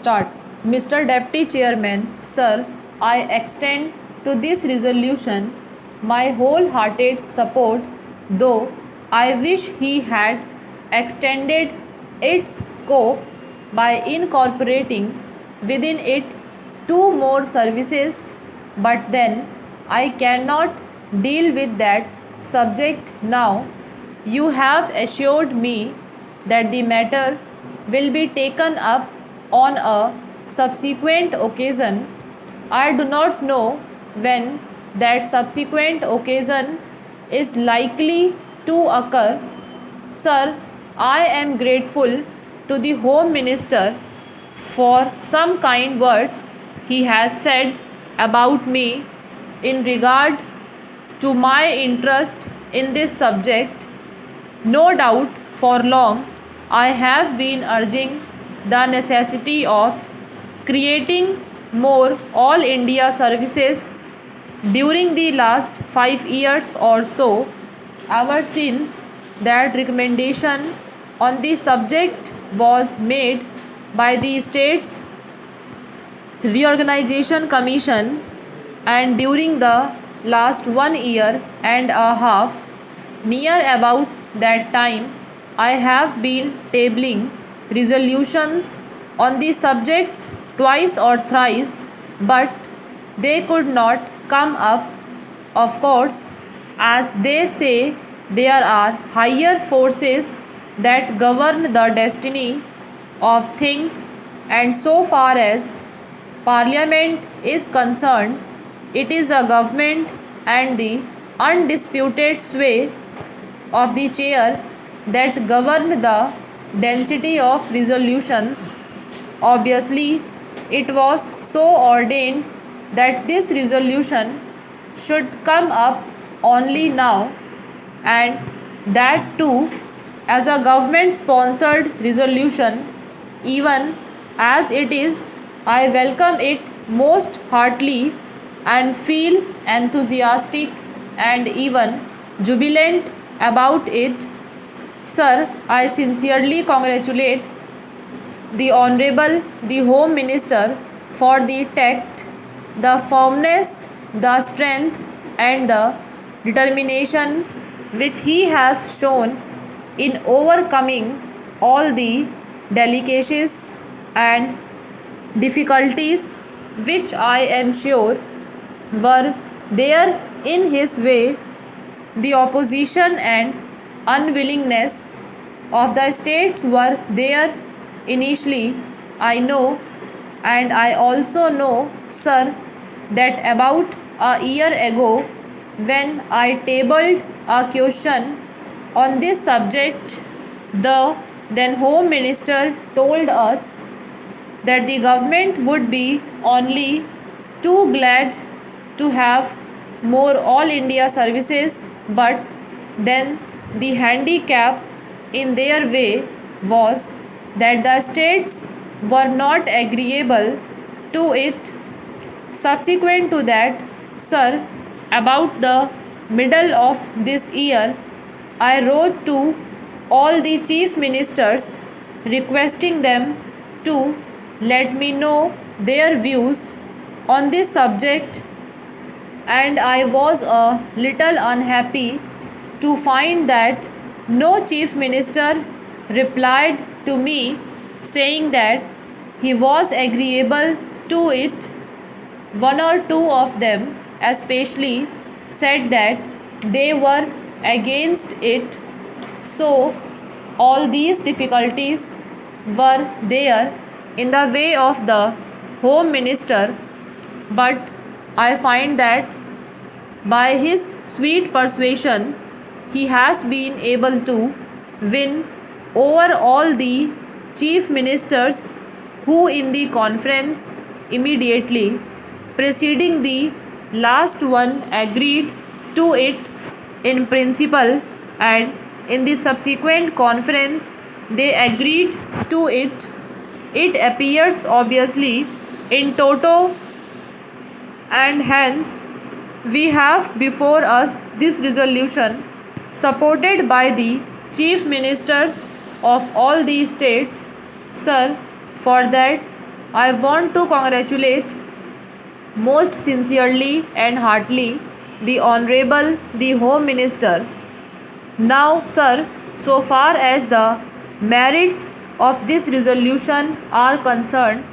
Start. Mr. Deputy Chairman, Sir, I extend to this resolution my wholehearted support, though I wish he had extended its scope by incorporating within it two more services, but then I cannot deal with that subject now. You have assured me that the matter will be taken up on a subsequent occasion. I do not know when that subsequent occasion is likely to occur. Sir, I am grateful to the Home Minister for some kind words he has said about me in regard to my interest in this subject. No doubt for long I have been urging the necessity of creating more All India services during the last 5 years or so, ever since that recommendation on the subject was made by the States Reorganization Commission, and during the last 1 year and a half, near about that time, I have been tabling resolutions on the subjects twice or thrice, but they could not come up. Of course, as they say, there are higher forces that govern the destiny of things, and so far as Parliament is concerned, it is a government and the undisputed sway of the chair that govern the density of resolutions. Obviously, it was so ordained that this resolution should come up only now, and that too as a government sponsored resolution. Even as it is, I welcome it most heartily and feel enthusiastic and even jubilant about it. Sir, I sincerely congratulate the Honorable the Home Minister for the tact, the firmness, the strength, and the determination which he has shown in overcoming all the delicacies and difficulties which I am sure were there in his way. The opposition and unwillingness of the states were there initially, I know, and I also know, sir, that about a year ago, when I tabled a question on this subject, the then Home Minister told us that the government would be only too glad to have more All India services, but then the handicap in their way was that the states were not agreeable to it. Subsequent to that, sir, about the middle of this year, I wrote to all the chief ministers requesting them to let me know their views on this subject, and I was a little unhappy to find that no chief minister replied to me saying that he was agreeable to it. One or two of them especially said that they were against it. So all these difficulties were there in the way of the Home Minister, but I find that by his sweet persuasion he has been able to win over all the chief ministers who in the conference immediately preceding the last one agreed to it in principle, and in the subsequent conference they agreed to it. It appears obviously in toto, and hence we have before us this resolution supported by the chief ministers of all the states. Sir, for that I want to congratulate most sincerely and heartily the Honorable the Home Minister. Now, sir, so far as the merits of this resolution are concerned,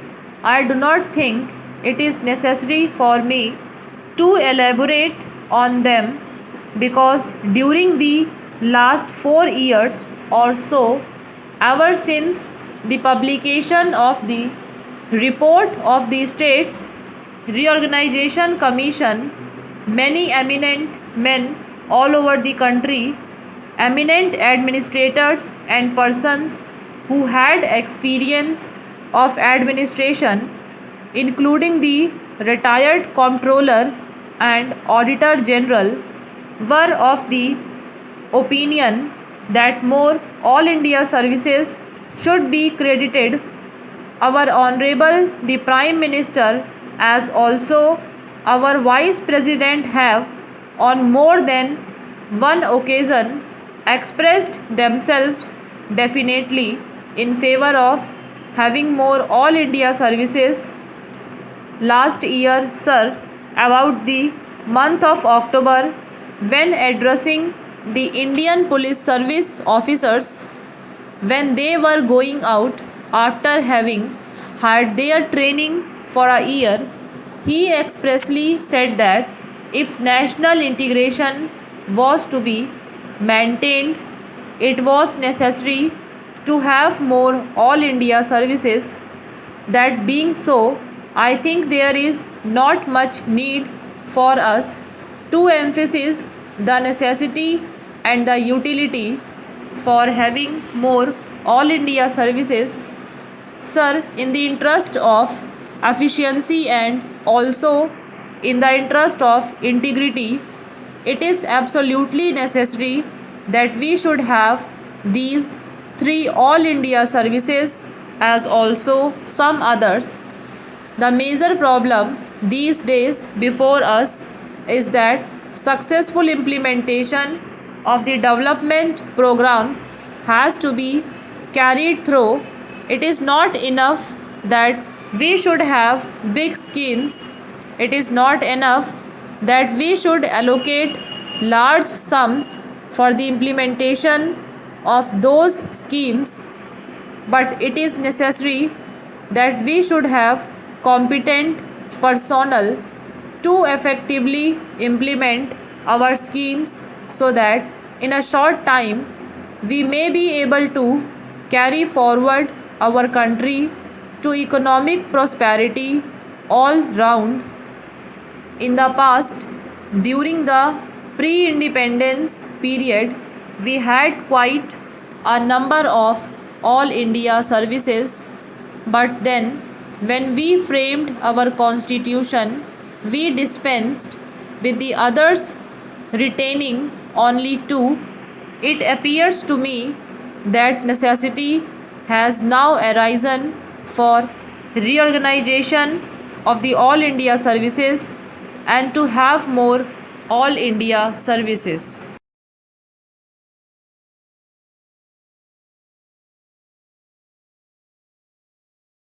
I do not think it is necessary for me to elaborate on them because during the last 4 years or so, ever since the publication of the report of the States Reorganization Commission, many eminent men all over the country, eminent administrators and persons who had experience of administration, including the retired comptroller and auditor general, were of the opinion that more all India services should be credited. Our Honorable the Prime Minister as also our Vice President have on more than one occasion expressed themselves definitely in favor of having more all India services. Last year, sir, about the month of October, when addressing the Indian Police Service officers when they were going out after having had their training for a year, he expressly said that if national integration was to be maintained, it was necessary to have more all India services. That being so, I think there is not much need for us to emphasize the necessity and the utility for having more all India services. Sir, in the interest of efficiency and also in the interest of integrity, it is absolutely necessary that we should have these three all India services as also some others. The major problem these days before us is that successful implementation of the development programs has to be carried through. It is not enough that we should have big schemes. It is not enough that we should allocate large sums for the implementation of those schemes, but it is necessary that we should have competent personnel to effectively implement our schemes so that in a short time we may be able to carry forward our country to economic prosperity all round. In the past, during the pre-independence period, we had quite a number of all India services, but then when we framed our constitution, we dispensed with the others, retaining only two. It appears to me that necessity has now arisen for reorganization of the all India services and to have more all India services.